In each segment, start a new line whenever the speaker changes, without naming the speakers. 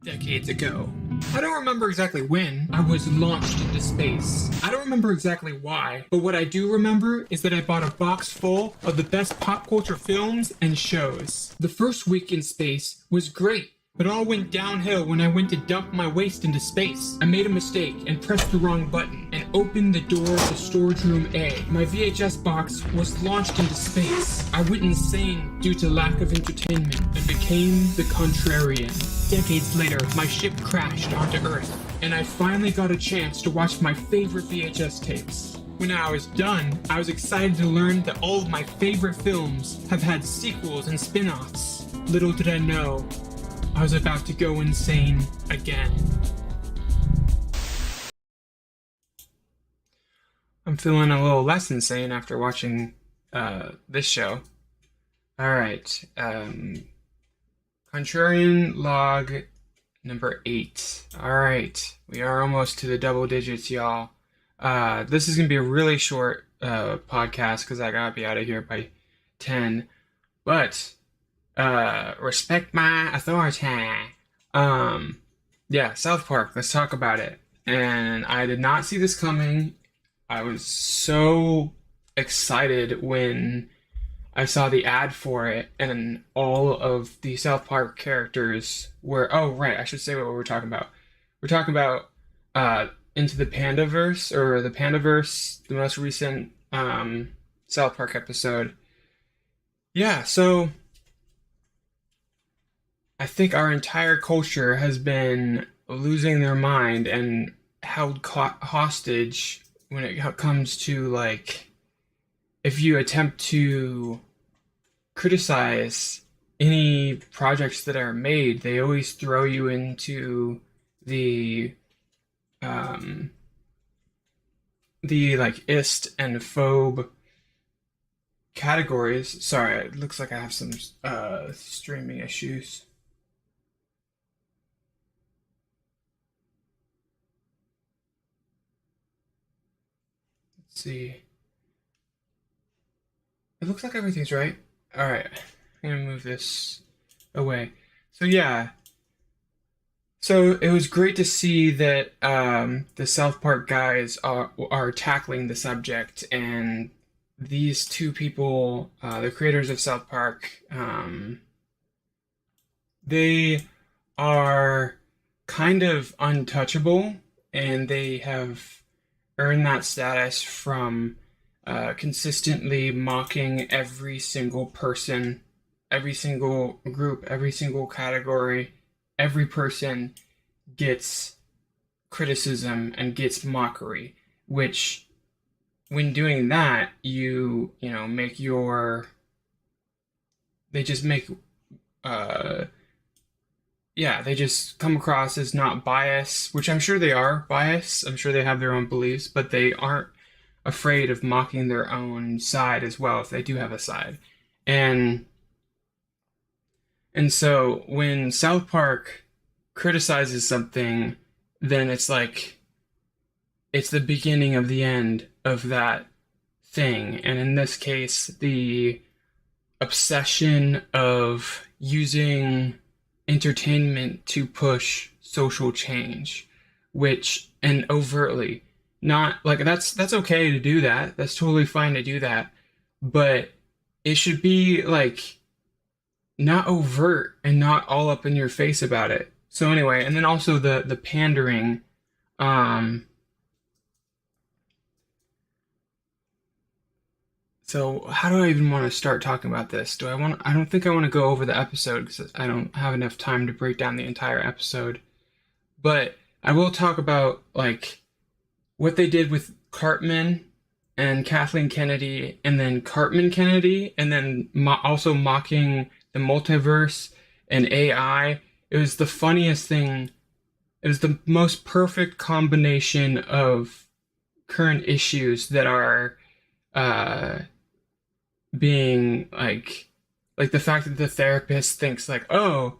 decades ago. I don't remember exactly when I was launched into space. I don't remember exactly why, but what I do remember is that I bought a box full of the best pop culture films and shows. The first week in space was great, but it all went downhill when I went to dump my waste into space. I made a mistake and pressed the wrong button and opened the door to storage room A. My VHS box was launched into space. I went insane due to lack of entertainment and became the Contrarian. Decades later, my ship crashed onto Earth, and I finally got a chance to watch my favorite VHS tapes. When I was done, I was excited to learn that all of my favorite films have had sequels and spin-offs. Little did I know, I was about to go insane again. I'm feeling a little less insane after watching this show. Alright, Contrarian Log number 8. Alright, we are almost to the double digits, y'all. This is going to be a really short podcast because I gotta be out of here by 10. But respect my authority. Yeah, South Park, let's talk about it. And I did not see this coming. I was so excited when I saw the ad for it, and all of the South Park characters were, oh right, I should say what we're talking about. We're talking about Into the Panda Verse, or the Panda Verse, the most recent South Park episode. Yeah, so I think our entire culture has been losing their mind and held hostage when it comes to, like, if you attempt to criticize any projects that are made, they always throw you into the like ist and phobe categories. Sorry, it looks like I have some streaming issues. Let's see. It looks like everything's right. Alright, I'm gonna move this away. So yeah. So it was great to see that the South Park guys are tackling the subject, and these two people, the creators of South Park, they are kind of untouchable, and they have earned that status from consistently mocking every single person, every single group, every single category. Every person gets criticism and gets mockery, which, when doing that, you know, make your, they just make, yeah, they just come across as not biased, which I'm sure they are biased. I'm sure they have their own beliefs, but they aren't afraid of mocking their own side as well, if they do have a side. And so when South Park criticizes something, then it's like, it's the beginning of the end of that thing. And in this case, the obsession of using entertainment to push social change, which, and overtly, not like, that's okay to do that. That's totally fine to do that. But it should be like not overt and not all up in your face about it. So anyway, and then also the pandering. So how do I even want to start talking about this? I don't think I want to go over the episode because I don't have enough time to break down the entire episode. But I will talk about, like, what they did with Cartman and Kathleen Kennedy, and then Cartman Kennedy, and then also mocking the multiverse and AI. It was the funniest thing. It was the most perfect combination of current issues that are being like the fact that the therapist thinks like, oh,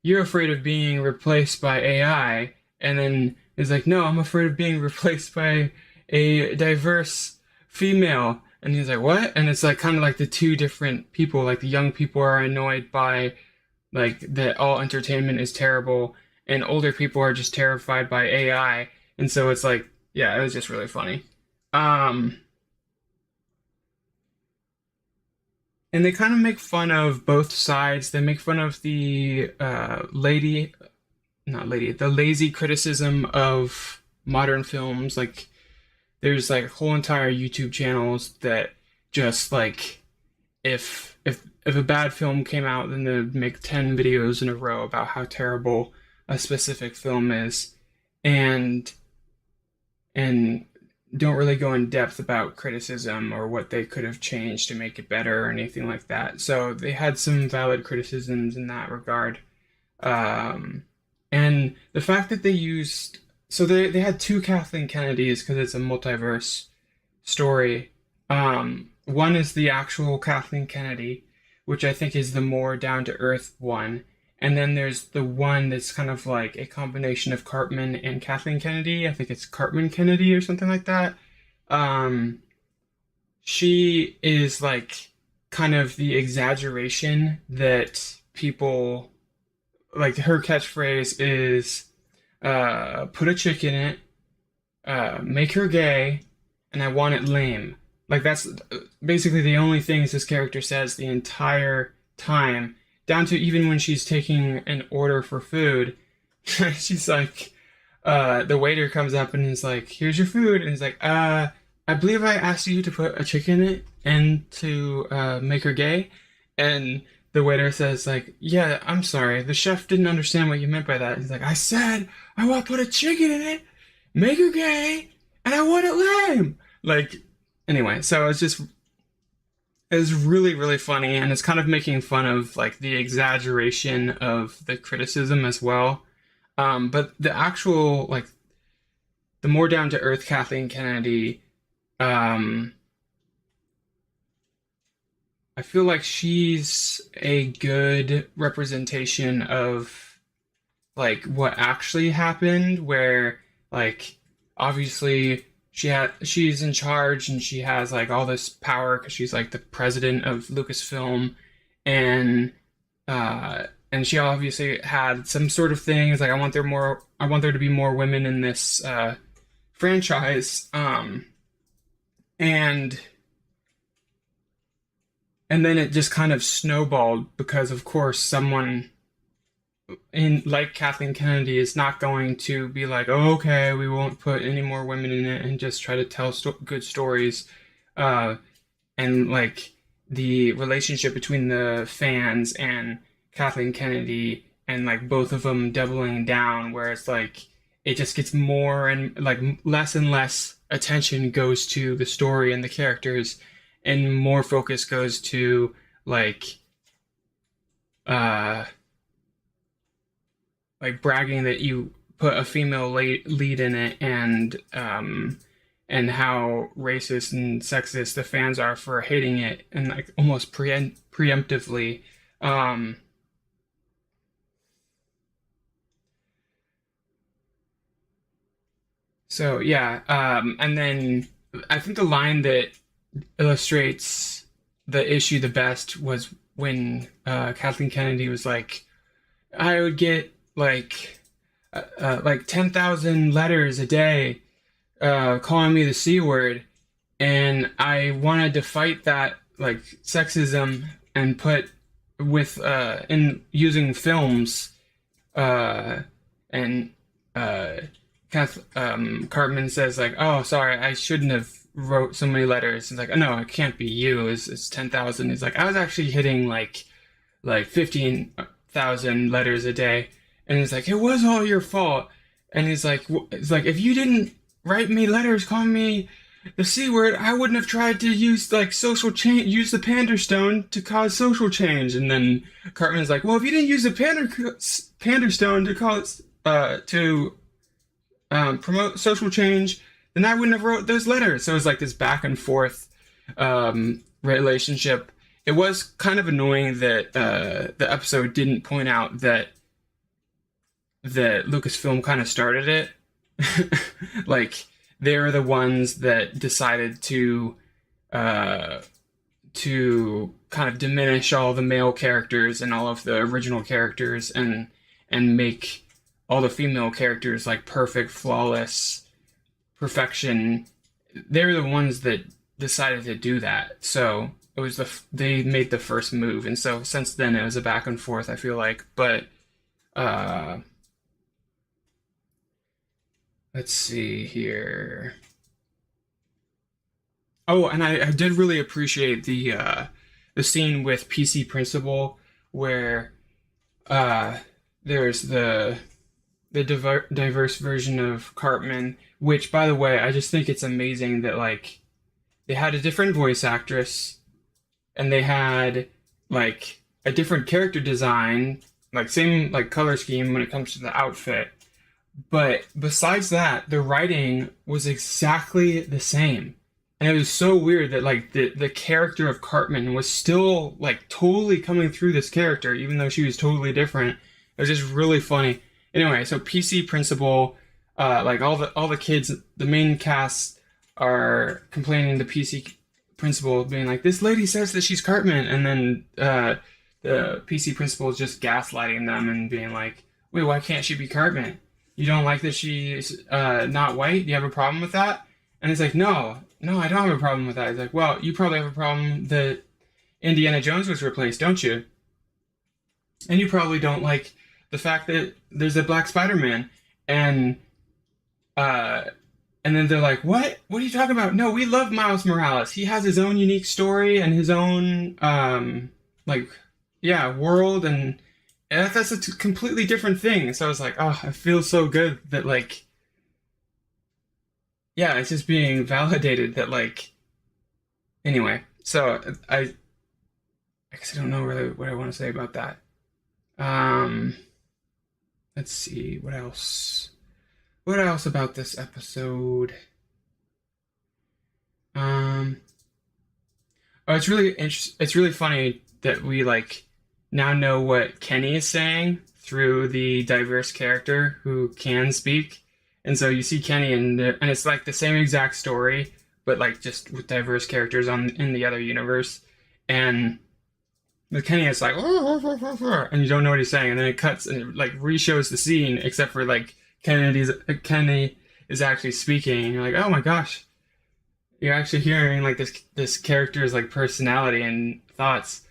you're afraid of being replaced by AI, and then is like, no, I'm afraid of being replaced by a diverse female. And he's like, what? And it's like kind of like the two different people. Like, the young people are annoyed by, like, that all entertainment is terrible, and older people are just terrified by AI. And so it's like, yeah, it was just really funny. Um, and they kind of make fun of both sides. They make fun of the the lazy criticism of modern films. Like, there's like whole entire YouTube channels that just like, if a bad film came out, then they'd make 10 videos in a row about how terrible a specific film is, and and don't really go in depth about criticism or what they could have changed to make it better or anything like that. So they had some valid criticisms in that regard. And the fact that they used, so they had two Kathleen Kennedys because it's a multiverse story. One is the actual Kathleen Kennedy, which I think is the more down to earth one. And then there's the one that's kind of like a combination of Cartman and Kathleen Kennedy. I think it's Cartman Kennedy or something like that. She is like kind of the exaggeration that people like. Her catchphrase is put a chick in it, make her gay, and I want it lame. Like, that's basically the only things this character says the entire time, down to even when she's taking an order for food. She's like, the waiter comes up and is like, here's your food. And he's like, I believe I asked you to put a chick in it and to make her gay. And the waiter says like, yeah, I'm sorry. The chef didn't understand what you meant by that. He's like, I said, I want to put a chicken in it, make her gay, and I want it lame. Like, anyway, so it was really, really funny, and it's kind of making fun of like the exaggeration of the criticism as well. But the actual, like, the more down to earth Kathleen Kennedy, I feel like she's a good representation of like what actually happened, where like obviously she's in charge and she has like all this power because she's like the president of Lucasfilm, and she obviously had some sort of things like, I want there to be more women in this franchise, and then it just kind of snowballed because, of course, someone in like Kathleen Kennedy is not going to be like, oh, okay, we won't put any more women in it and just try to tell good stories. And like the relationship between the fans and Kathleen Kennedy, and like both of them doubling down, where it's like it just gets more and like less and less attention goes to the story and the characters, and more focus goes to like bragging that you put a female lead in it, and how racist and sexist the fans are for hating it, and like almost preemptively. So yeah, and then I think the line that illustrates the issue the best was when Kathleen Kennedy was like, I would get like 10,000 letters a day calling me the C word, and I wanted to fight that like sexism and put with in using films, and Cartman says like, oh, sorry, I shouldn't have wrote so many letters. He's like, oh, no, it can't be you. It's 10,000. He's like, I was actually hitting like 15,000 letters a day. And he's like, it was all your fault. And he's like, if you didn't write me letters calling me the C word, I wouldn't have tried to use like social change, use the Pander Stone to cause social change. And then Cartman's like, well, if you didn't use the Pander Stone to cause promote social change, then I wouldn't have wrote those letters. So it was like this back and forth relationship. It was kind of annoying that the episode didn't point out that Lucasfilm kind of started it. Like, they're the ones that decided to kind of diminish all the male characters and all of the original characters, and make all the female characters like perfect, flawless, perfection. They're the ones that decided to do that. So it was they made the first move, and so since then it was a back and forth, I feel like. But uh, let's see here. Oh, and I did really appreciate the scene with PC Principal where uh, there's the diverse version of Cartman, which, by the way, I just think it's amazing that like they had a different voice actress and they had like a different character design, like same like color scheme when it comes to the outfit. But besides that, the writing was exactly the same. And it was so weird that like the character of Cartman was still like totally coming through this character, even though she was totally different. It was just really funny. Anyway, so PC Principal, like all the kids, the main cast are complaining to PC Principal, being like, "This lady says that she's Cartman," and then the PC Principal is just gaslighting them and being like, "Wait, why can't she be Cartman? You don't like that she's not white? Do you have a problem with that?" And it's like, no, I don't have a problem with that. It's like, well, you probably have a problem that Indiana Jones was replaced, don't you? And you probably don't like the fact that there's a black Spider-Man. And uh, and then they're like, what? What are you talking about? No, we love Miles Morales. He has his own unique story and his own like, yeah, world, and that's a completely different thing. So I was like, oh, I feel so good that like, yeah, it's just being validated that like, anyway. So I guess I don't know really what I want to say about that. Um, let's see what else. What else about this episode? Oh, it's really it's really funny that we like now know what Kenny is saying through the diverse character who can speak. And so you see Kenny and it's like the same exact story, but like just with diverse characters in the other universe. And with Kenny, it's like, and you don't know what he's saying, and then it cuts and it like re-shows the scene, except for like Kenny is actually speaking, and you're like, oh my gosh, you're actually hearing like this character's like personality and thoughts.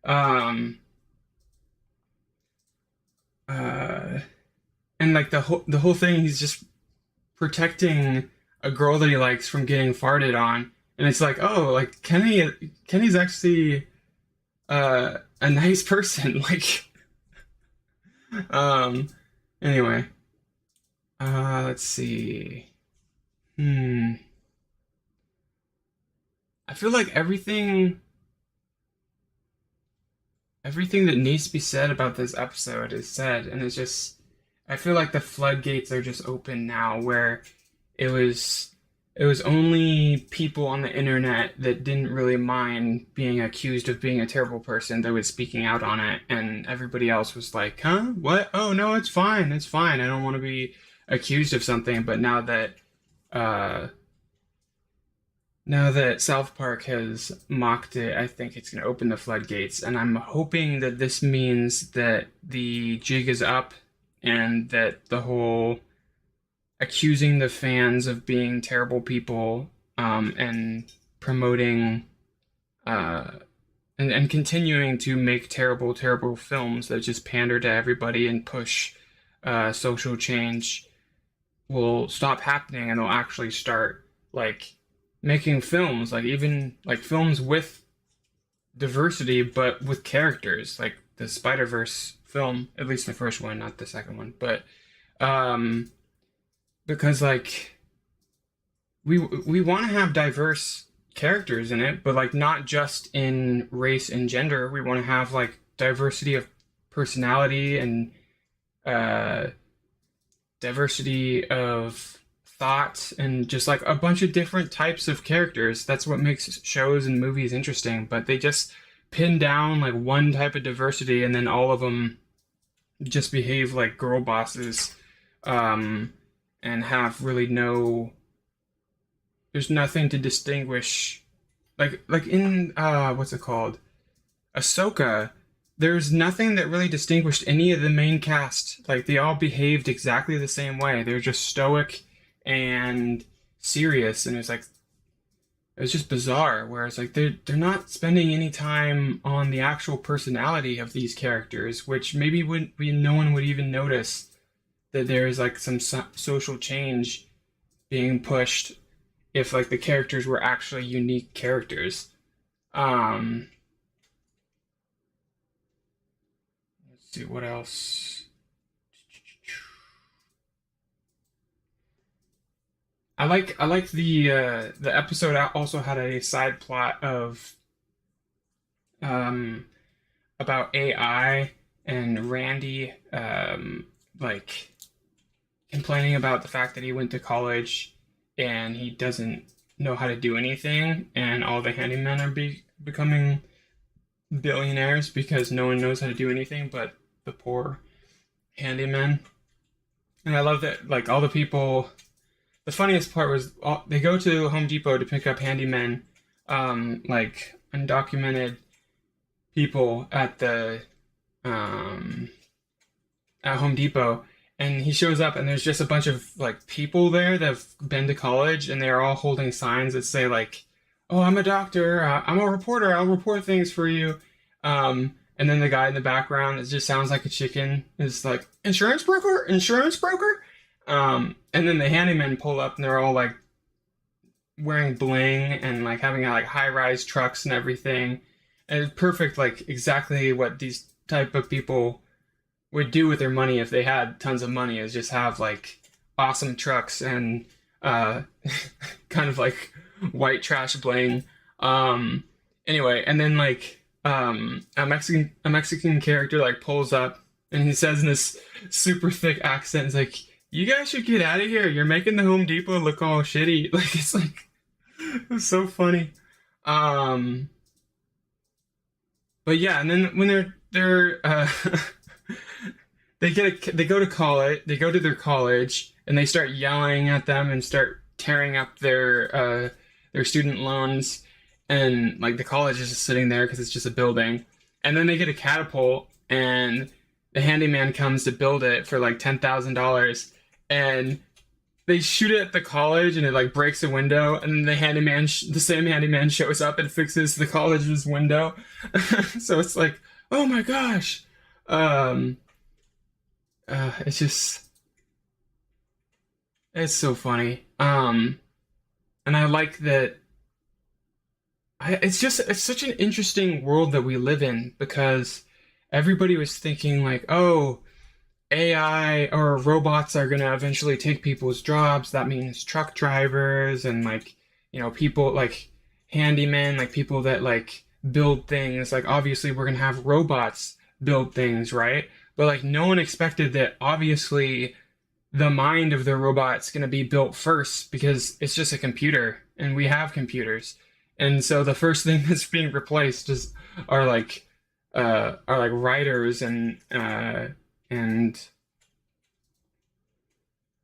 And like the whole thing, he's just protecting a girl that he likes from getting farted on, and it's like, oh, like Kenny's actually a nice person. Like, anyway, let's see. I feel like everything that needs to be said about this episode is said, and it's just, I feel like the floodgates are just open now, where it was only people on the internet that didn't really mind being accused of being a terrible person that was speaking out on it, and everybody else was like, huh? What? Oh no, it's fine. It's fine. I don't want to be accused of something. But now that South Park has mocked it, I think it's going to open the floodgates, and I'm hoping that this means that the jig is up and that the whole accusing the fans of being terrible people, and promoting and continuing to make terrible films that just pander to everybody and push social change will stop happening, and they'll actually start like making films, like even like films with diversity but with characters, like the Spider-Verse film, at least the first one, not the second one. But because like we want to have diverse characters in it, but like not just in race and gender. We want to have like diversity of personality and diversity of thought, and just like a bunch of different types of characters. That's what makes shows and movies interesting. But they just pin down like one type of diversity, and then all of them just behave like girl bosses, and have really there's nothing to distinguish. Like in what's it called? Ahsoka, there's nothing that really distinguished any of the main cast. Like, they all behaved exactly the same way. They're just stoic and serious, and it was just bizarre. Whereas like they're not spending any time on the actual personality of these characters, which maybe no one would even notice that there's like some social change being pushed if like the characters were actually unique characters. Um, let's see what else. I like the episode also had a side plot of um about AI and Randy like complaining about the fact that he went to college and he doesn't know how to do anything, and all the handymen are becoming billionaires because no one knows how to do anything but the poor handymen. And I love that like all the people. The funniest part was they go to Home Depot to pick up handymen, like undocumented people um, at Home Depot, and he shows up and there's just a bunch of like people there that have been to college, and they're all holding signs that say like, "Oh, I'm a doctor. I'm a reporter. I'll report things for you." And then the guy in the background, it just sounds like a chicken, is like, "Insurance broker, insurance broker." And then the handymen pull up and they're all like wearing bling and like having like high-rise trucks and everything. And it's perfect, like exactly what these type of people would do with their money if they had tons of money, is just have like awesome trucks and uh kind of like white trash bling. Anyway, and then like a Mexican character like pulls up and he says in this super thick accent, it's like, "You guys should get out of here. You're making the Home Depot look all shitty." Like it's like it's so funny. Um but yeah, and then when they're they go to college, they go to their college and they start yelling at them and start tearing up their student loans, and like the college is just sitting there because it's just a building. And then they get a catapult and the handyman comes to build it for like $10,000, and they shoot it at the college and it like breaks a window, and then the same handyman shows up and fixes the college's window. So it's like, oh my gosh. um it's just, it's so funny. And I like that. It's such an interesting world that we live in, because everybody was thinking like, oh, AI or robots are gonna eventually take people's jobs. That means truck drivers and like, people like handymen, like people that like build things. Like obviously we're gonna have robots build things, right? But like no one expected that obviously the mind of the robot's gonna be built first, because it's just a computer and we have computers. And so the first thing that's being replaced is are like writers and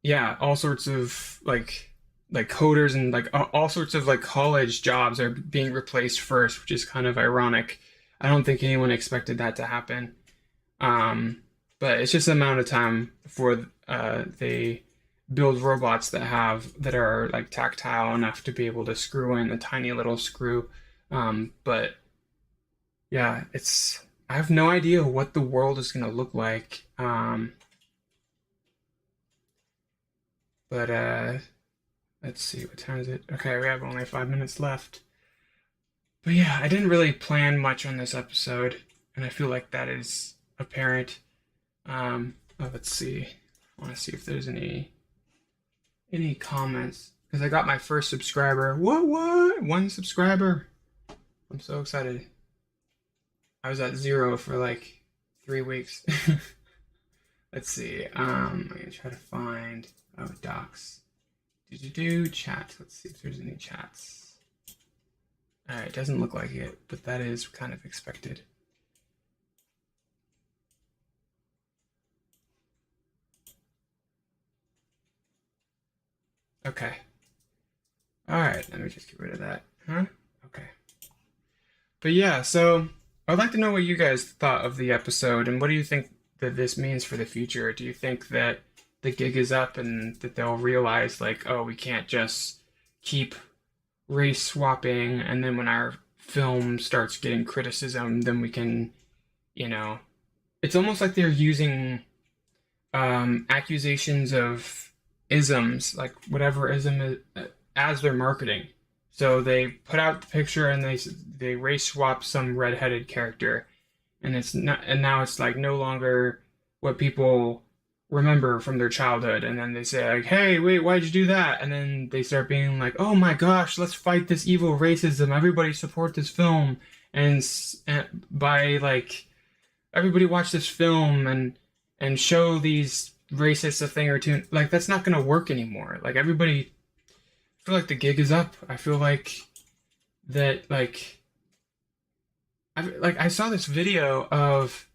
yeah, all sorts of like coders, and like all sorts of like college jobs are being replaced first, which is kind of ironic. I don't think anyone expected that to happen. Um, but it's just the amount of time before they build robots that are like tactile enough to be able to screw in a tiny little screw. But yeah, I have no idea what the world is gonna look like. But let's see, what time is it? Okay, we have only 5 minutes left. But yeah, I didn't really plan much on this episode, and I feel like that is apparent. Let's see. I want to see if there's any comments, because I got my first subscriber. What? 1 subscriber. I'm so excited. I was at 0 for like 3 weeks. Let's see. I'm gonna try to find docs. Chat. Let's see if there's any chats. Alright, doesn't look like it, but that is kind of expected. Okay. Alright, let me just get rid of that. Huh? Okay. But yeah, so I'd like to know what you guys thought of the episode, and what do you think that this means for the future? Do you think that the gig is up and that they'll realize, like, oh, we can't just keep race swapping, and then when our film starts getting criticism, then we can, you know, it's almost like they're using accusations of isms, like whatever ism is, as their marketing. So they put out the picture and they race swap some redheaded character, and it's not, and now it's like no longer what people remember from their childhood. And then they say like, "Hey, wait, why'd you do that?" And then they start being like, "Oh my gosh, let's fight this evil racism. Everybody support this film." And by like everybody watch this film and show these racists a thing or two. Like that's not gonna work anymore. Like everybody, I feel like the gig is up. I feel like that I saw this video of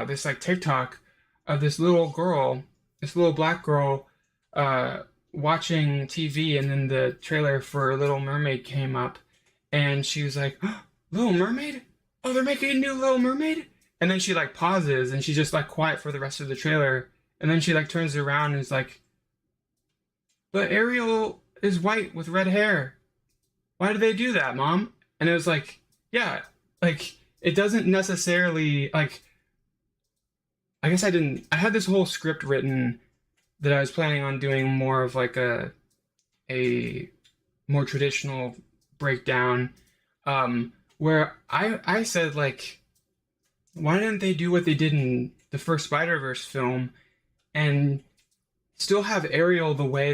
this like TikTok of this little girl, this little black girl, watching TV, and then the trailer for Little Mermaid came up, and she was like, oh, "Little Mermaid? Oh, they're making a new Little Mermaid?" And then she like pauses and she's just like quiet for the rest of the trailer, and then she like turns around and is like, "But Ariel is white with red hair. Why did they do that, Mom?" And it was like, yeah, like it doesn't necessarily like. I guess I had this whole script written that I was planning on doing more of like a more traditional breakdown, where I said like, why didn't they do what they did in the first Spider-Verse film and still have Ariel the way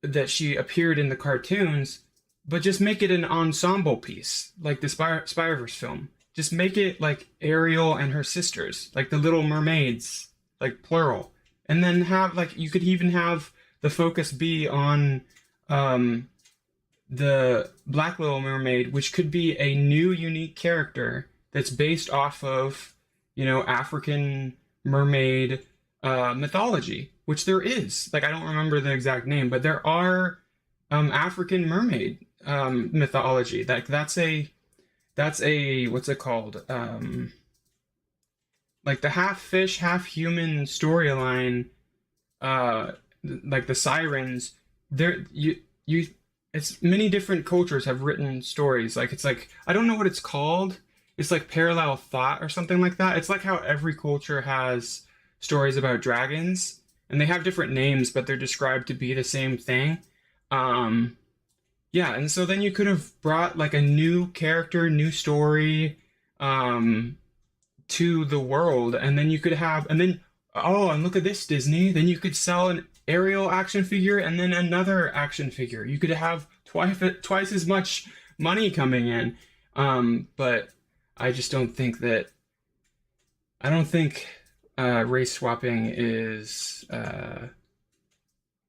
that she appeared in the cartoons, but just make it an ensemble piece like the Spider-Verse film. Just make it like Ariel and her sisters, like the Little Mermaids, like plural. And then have like, you could even have the focus be on the Black Little Mermaid, which could be a new unique character that's based off of, you know, African mermaid mythology, which there is. Like, I don't remember the exact name, but there are African mermaid mythology. That's a what's it called? Like the half fish, half human storyline, like the sirens. There, it's many different cultures have written stories. Like it's like I don't know what it's called. It's like parallel thought or something like that. It's like how every culture has stories about dragons, and they have different names, but they're described to be the same thing. Yeah, and so then you could have brought like a new character, new story, to the world, and then you could have, and then, oh, and look at this, Disney. Then you could sell an Ariel action figure and then another action figure. You could have twice as much money coming in. But I just don't think that, I don't think race swapping is,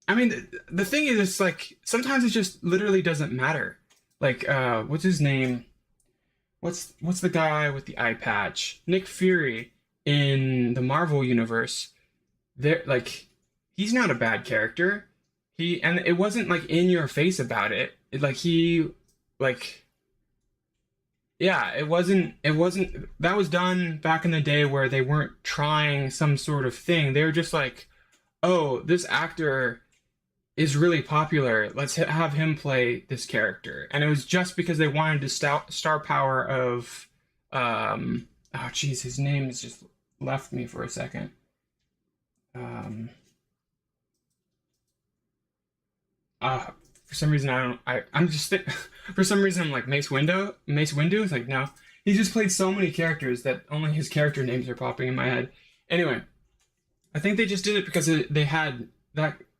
I mean, the thing is, it's like sometimes it just literally doesn't matter. Like, what's his name? What's the guy with the eye patch? Nick Fury in the Marvel universe. There, like, he's not a bad character. And it wasn't like in your face about it. Yeah, it wasn't. That was done back in the day where they weren't trying some sort of thing. They were just like, oh, this actor is really popular. Let's have him play this character. And it was just because they wanted to star power of, oh geez, his name has just left me for a second. For some reason I'm just for some reason I'm like Mace Windu. It's like, no, he just played so many characters that only his character names are popping in my head. Anyway, I think they just did it because they had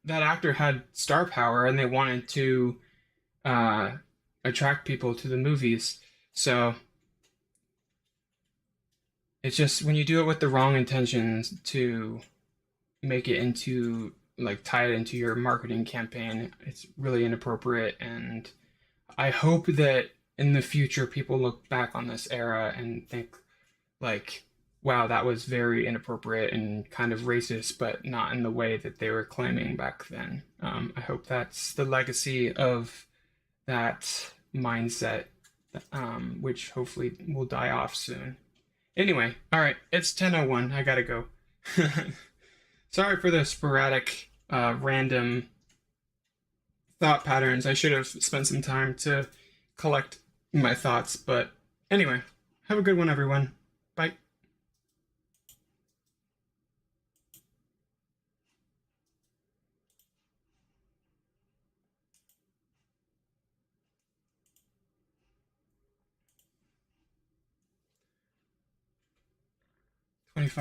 that actor had star power and they wanted to attract people to the movies. So it's just when you do it with the wrong intentions to make it into like tie it into your marketing campaign, it's really inappropriate. And I hope that in the future people look back on this era and think like, wow, that was very inappropriate and kind of racist, but not in the way that they were claiming back then. I hope that's the legacy of that mindset which hopefully will die off soon. Anyway, all right, it's 10:01. I gotta go. Sorry for the sporadic, random thought patterns. I should have spent some time to collect my thoughts, but anyway, have a good one, everyone. Bye. $25